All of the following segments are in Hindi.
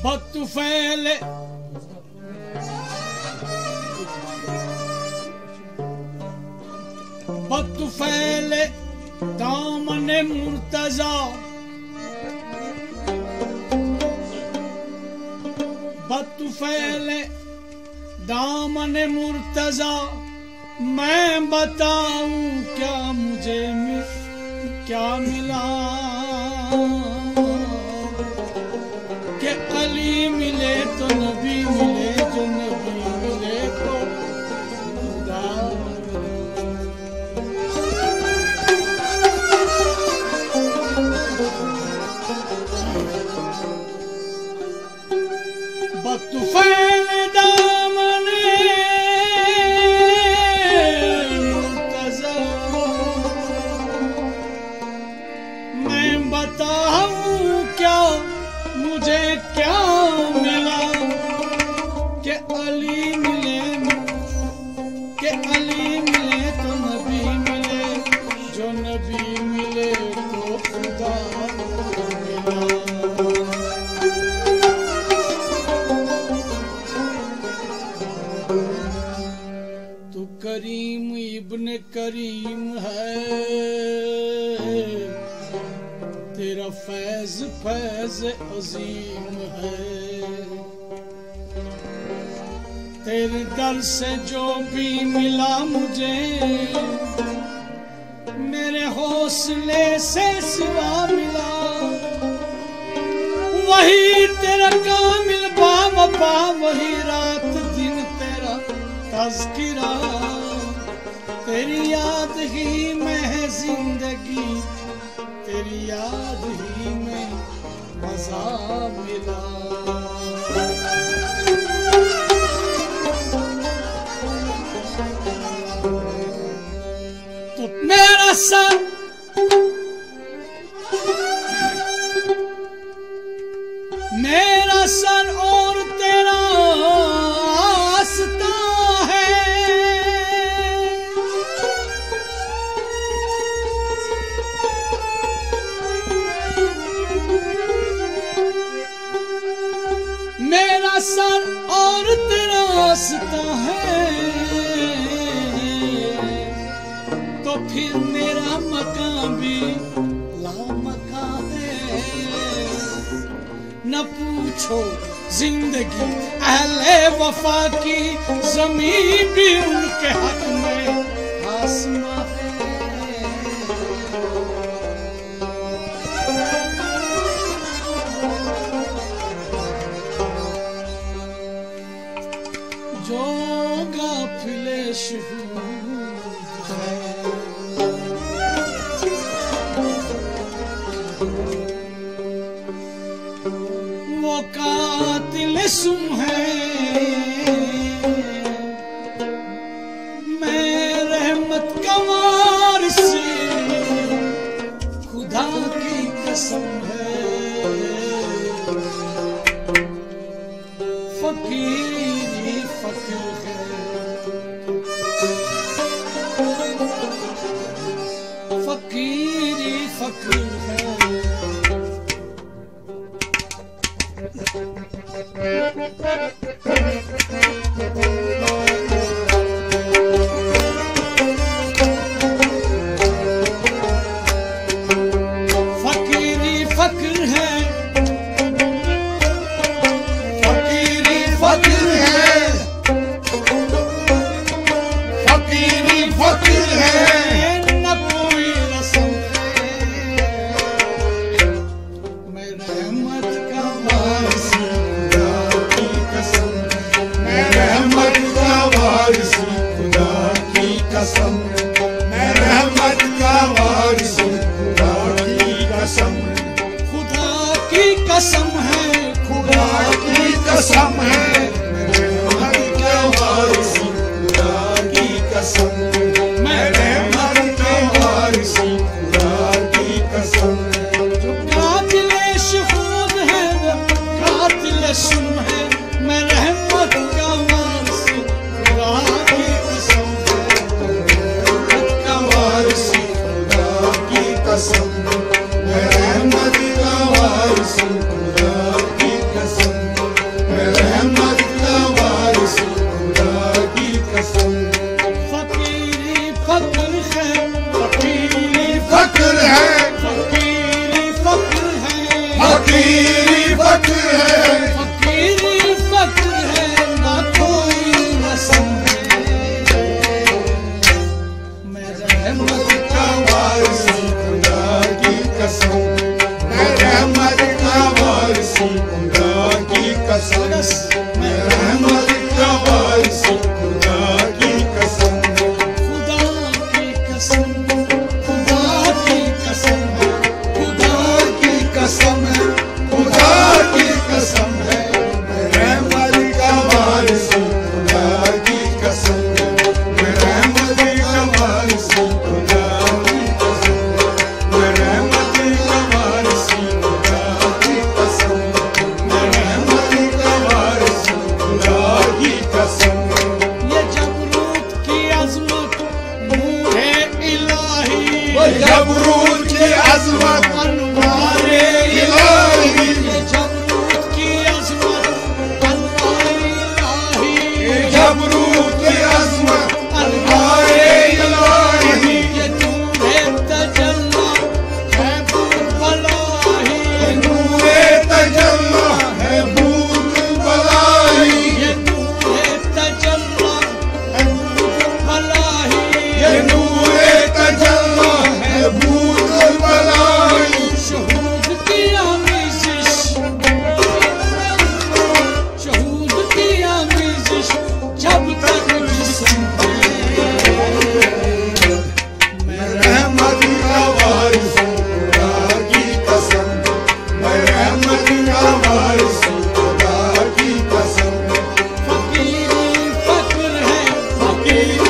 वक्त फैले वक्त फैले दामने मुर्तजा, वक्त फैले दामने मुर्तजा, मैं बताऊं क्या मुझे क्या मिला, कि अली मिले तो नबी मिले, जो नबी मिले तो खुदा वक्त फैले दामने मुर्तजा, मैं बताऊं क्या मुझे क्या मिला, कि अली मिले, कि अली मिले तो नबी मिले, जो नबी मिले तो खुदा मिला। तू करीम इब्न करीम है, तेरा फैज फैज अजीम है, तेरे दर से जो भी मिला मुझे, मेरे हौसले से सिवा मिला, वही तेरा कामिल बाबा, वही रात दिन तेरा तज़किरा, तेरी याद ही में है जिंदगी, तेरी याद ही में मजा मिला। तो मेरा सर और तेरा आस्था है, मेरा सर और तेरा आस्था है, तो फिर मेरा मकान भी लामकान है। न पूछो जिंदगी अहले वफा की, ज़मीन भी उनके हक में आसमां है। जो गाफिले शुहूद है, वो कातिल सुम है, मैं रहमत का वारिस, खुदा की कसम है, फकीरी फक्र है, फकीरी फक्र है। फकीरी फक्र है, फकीरी फक्र है, फकीरी फक्र है, न कोई रस्म है, मैं रहमत का वारिस, खुदा की कसम, मैं रहमत का वारिस, खुदा की कसम, मैं रहमत का वारिस, खुदा की कसम, खुदा की कसम है, खुदा की कसम है, मैं रहमत का वारिस, खुदा की कसम, मैं रहमत का वारिस, खुदा की कसम। जो कातिल शुहूद है, वो कातिल सुम है, मैं रहमत का वारिस, खुदा की कसम, रहमत का वारिस, खुदा की कसम, मैं रहमत का वारिस, खुदा की कसम। खुदा की कसम, मैं रहमत का वारिस हूँ, खुदा की कसम, खुदा की कसम, खुदा की कसम है, खुदा की कसम है, खुदा की कसम है, मैं रहमत का वारिस हूँ, खुदा की कसम, मैं रहमत का वारिस हूँ, खुदा की कसम, मैं रहमत का वारिस हूँ, खुदा की कसम, मैं रहमत का वारिस हूँ, खुदा की कसम। ये जबरूत की अजमत नूरे इलाही, जबरूत की अजमत अनवारे इलाही, ये जबरूत की अजमत अनवारे इलाही, जबरूत की अजमत अनवारे इलाही, ये नूरे तजल्ला है बलाही, ये नूरे तजल्ला है बूद बलाई, ये नूरे तजल्ला है बलाही, ये नूरे तजल्ला है बूद बलाई, शहूद की आमीज़िश, शहूद की आमीज़िश जब तक जिस्म मैं रहमत का वारिस हूँ, खुदा की कसम, मैं रहमत का वारिस हूँ, खुदा की कसम, फकीरी फक्र है, फकीर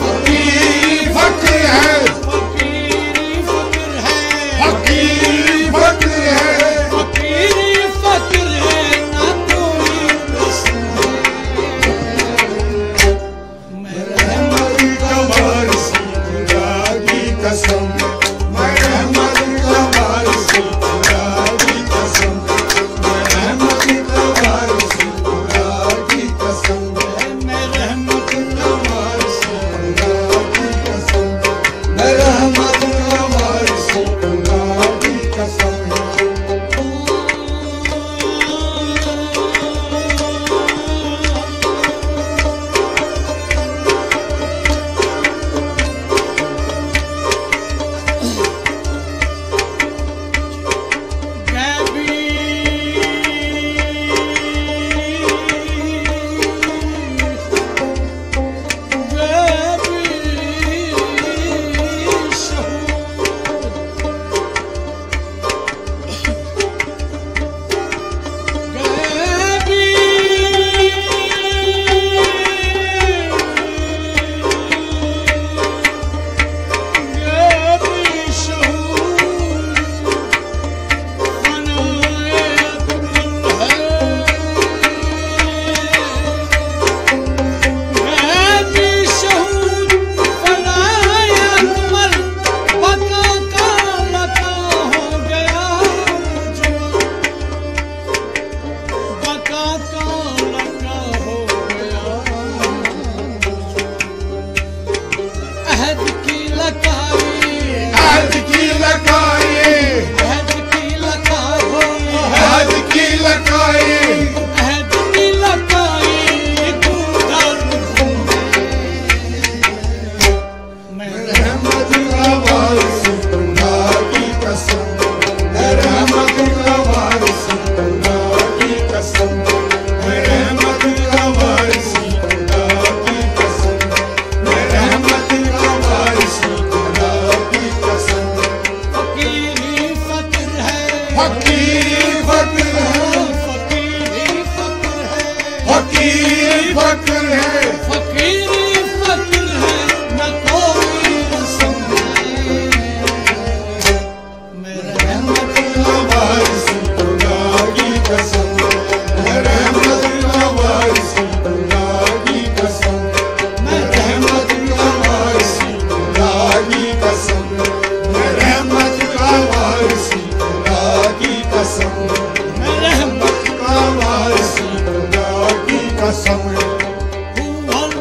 फकीरी फक्र है, फकीरी फक्र है, फकीर फक्र है, फकीरी फक्र है, ना कोई प्रश्न है। मैं रहमत का वारिस हूँ, खुदा की कसम, मैं रहमत का वारिस हूँ, खुदा की कसम, मैं रहमत का वारिस हूँ, खुदा की कसम, मैं रहमत का वारिस हूँ, खुदा की कसम, मैं रहमत का वारिस हूँ, खुदा की कसम। अहद की लकाई, अहद की लकाई, रहमत का वारिस हूँ, खुदा की कसम, मैं रहमत का वारिस हूँ, खुदा की कसम, मैं रहमत का वारिस हूँ, खुदा की कसम, मैं रहमत का वारिस हूँ, खुदा की कसम, फकीर फक्र है, फकीर फक्र है, फकीरी फक्र है, न कोई रस्म है। मेरा रहमत का वारिस हूँ, खुदा की कसम, मैं रहमत का वारिस हूँ, खुदा की कसम, मैं रहमत का वारिस हूँ, खुदा की कसम, मैं रहमत का वारिस हूँ, खुदा की कसम, मैं रहमत का वारिस हूँ, खुदा की कसम। हुवल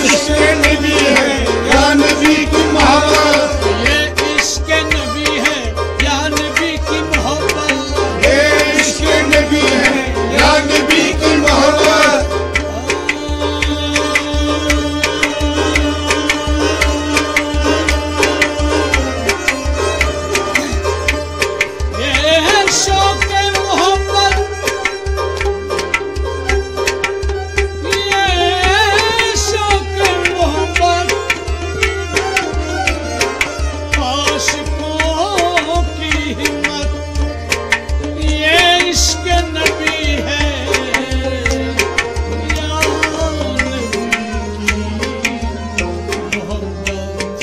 इश्क नबी है या नबी की मोहब्बत, ये इश्क नबी है या नबी की मोहब्बत, ये इश्क नबी है या नबी की मोहब्बत। ये शौक मोहब्बत, ये शौक मोहब्बत आशिकों की हिम्मत, ये इश्क नबी है या नबी की मोहब्बत।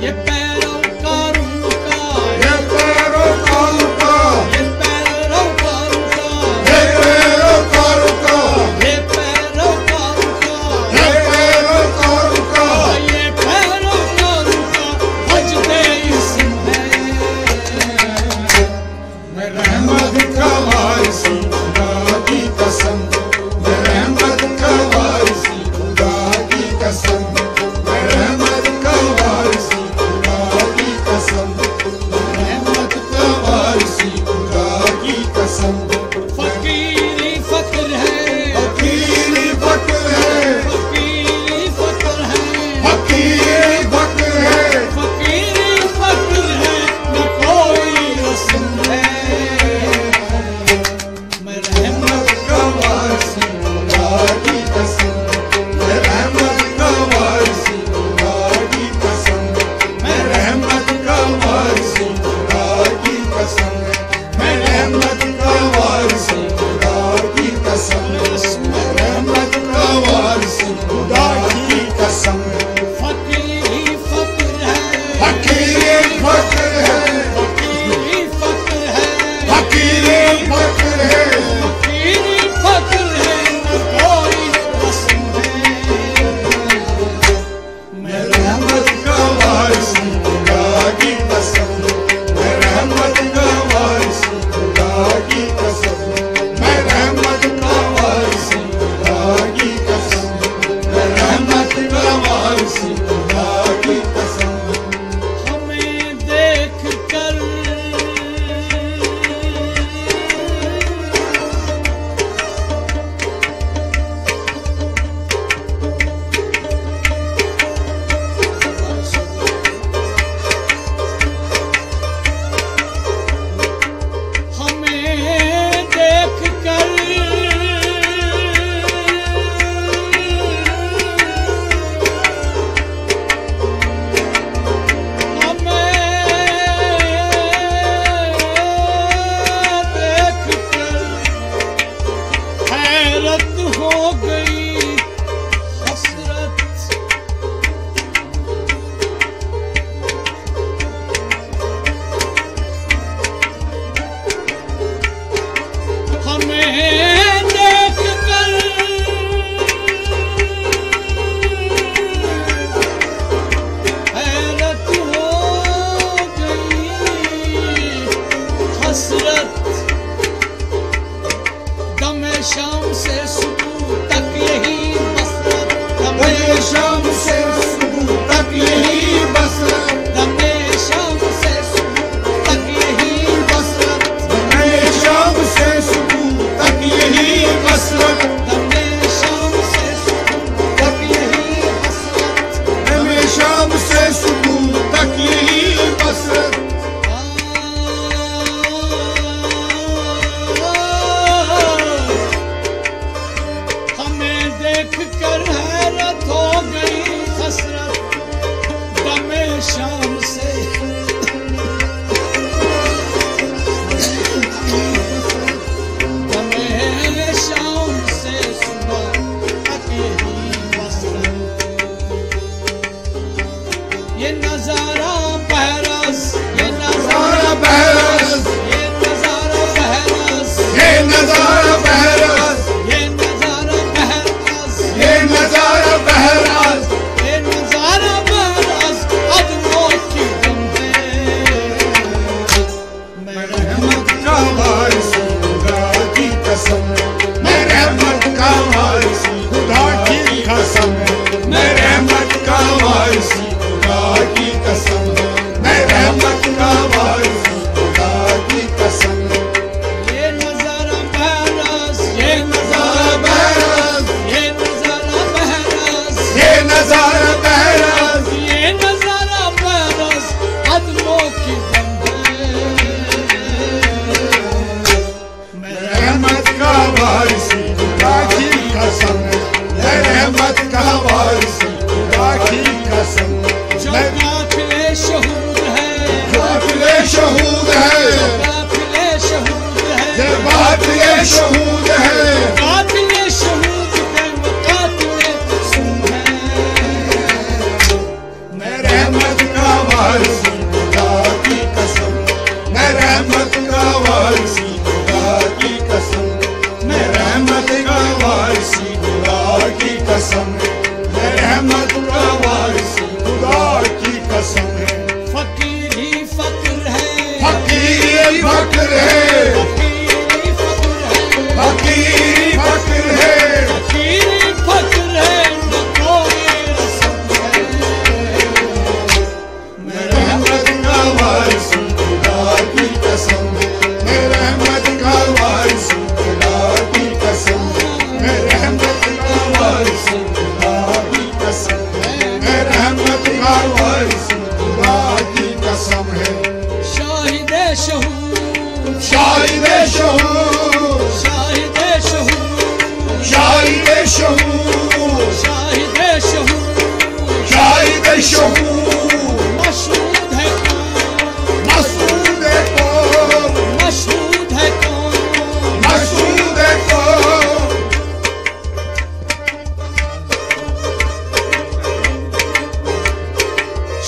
ये पैरोकारों का, ये पैरोकारों का, ये पैरोकारों का, ये पैरोकारों का, ये पैरोकारों का, ये पैरोकारों का, ये पैरोकारों का वजदे इस्म है। मैं रहमत का वारिसी खुदा की कसम, मैं रहमत का वारिसी खुदा की कसम, मैं रहमत का वारिसी खुदा की कसम, मैं रहमत का वारिसी खुदा की कसम। फकीरी फक्र है, फकीरी फक्र है, फकीरी फक्र है, फकीरी फक्र है, फकीरी फक्र है, न कोई रस्म है। मैं रहमत का वारिसी खुदा की कसम, मैं रहमत का वारिसी खुदा की कसम, मैं रहमत का वारिसी खुदा की कसम, मैं रहमत का वारिसी खुदा की कसम, मैं रहमत का वारिसी खुदा की कसम। फकीरी फक्र है, फकीरी फक्र है, फकीरी फक्र है, फकीरी फक्र है, फकीरी फक्र है, न कोई रस्म है। मैं रहमत का वारिसी खुदा की कसम, मैं रहमत का वारिसी खुदा की कसम, मैं रहमत का वारिसी खुदा की कसम, मैं रहमत का वारिसी खुदा की कसम। हमें देख कर हमें देख कर देख कर हैरत हो गई हसरत। हमें देख कर हैरत हो गई हसरत। दमे शाम से सुबह तक यही बसरत, दमे शाम से सुबह तक यही बसरत, दमे शाम से सुबह तक यही बसरत, मैं शाम से सुबह तक यही बसरत, दमे शाम से सुबह तक यही बसरत। मैं शाम से सुबह तक यही बसरत। हमें देख कर हैरत हो गई हसरत, दमे शाम से दमे शाम से सुबह तक यही बसरत। ये नजारा बहरस, ये नजारा बहरस, ये नजारा बहरस, ये नजारा बहरस, ये नजारा बहरस, ये नजारा बहरस, ये नजारा बहरस अदमों की गंदे। मैं रहमत का वारिसी खुदा की कसम, मैं रहमत का वारिसी खुदा की कसम। का वारिस खुदा की कसम। जो काफिले शहूद है, काफिले शहूद है, काफिले शहूद है, ये काफिले शहूद है, काफिले शहूद है, वो काफिले सुन है। मैं रहमत का वारिस खुदा की कसम, मैं रहमत का वारिस खुदा की कसम, मैं रहमत का वारिस खुदा की कसम, मैं रहमत का वारिस खुदा की कसम है। फकीर ही फक्र है, फकीर ही फक्र है, फकीर ही फक्र है, फकीर ही फक्र है, फकीर ही फक्र है, न कोई रस्म है। मैं रहमत का वारिस खुदा की कसम, मैं रहमत का वारिस खुदा की कसम, मैं रहमत का वारिस खुदा की कसम, मैं रहमत का वारिस खुदा की कसम है। शाहिदे शहूद, शाहिदे शहूद, शाहिदे शहूद, शाहिदे शहूद, शाहिदे शहूद, शाहिदे शहूद, मशहूद है कौन, मसूद है कौन, मशहूद है कौन, मसूद है कौन,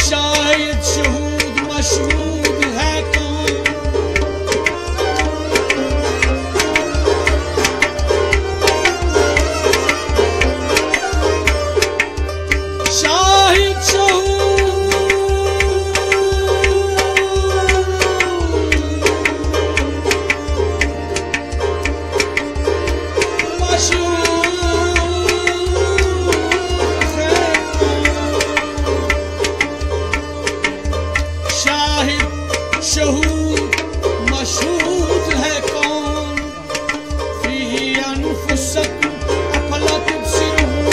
शाहिद शहूद मशहूद है कौन। शाहिद शहूद मशहूद है कौन। शाहिद शहूद मशहूद है कौन। फीही अनफुसकुम अफला तुबसिरून,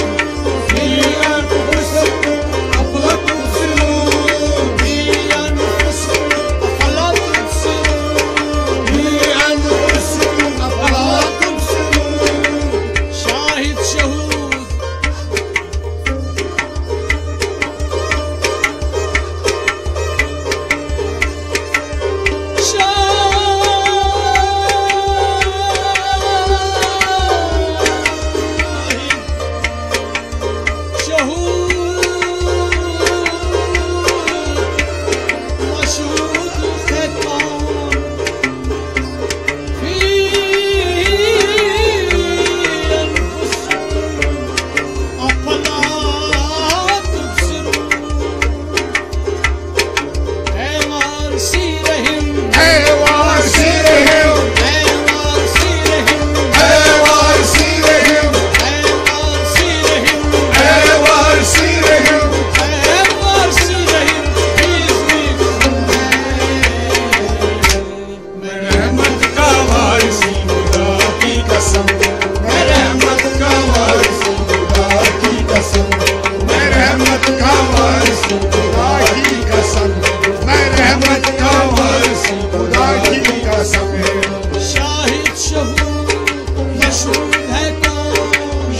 फीही अनफुसकुम अफला तुबसिरून, फीही अनफुसकुम अफला तुबसिरून, फीही अनफुसकुम अफला तुबसिरून। शाहिद शहूद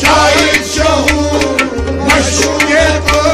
शाहिद शहूद मशहूद है कौन।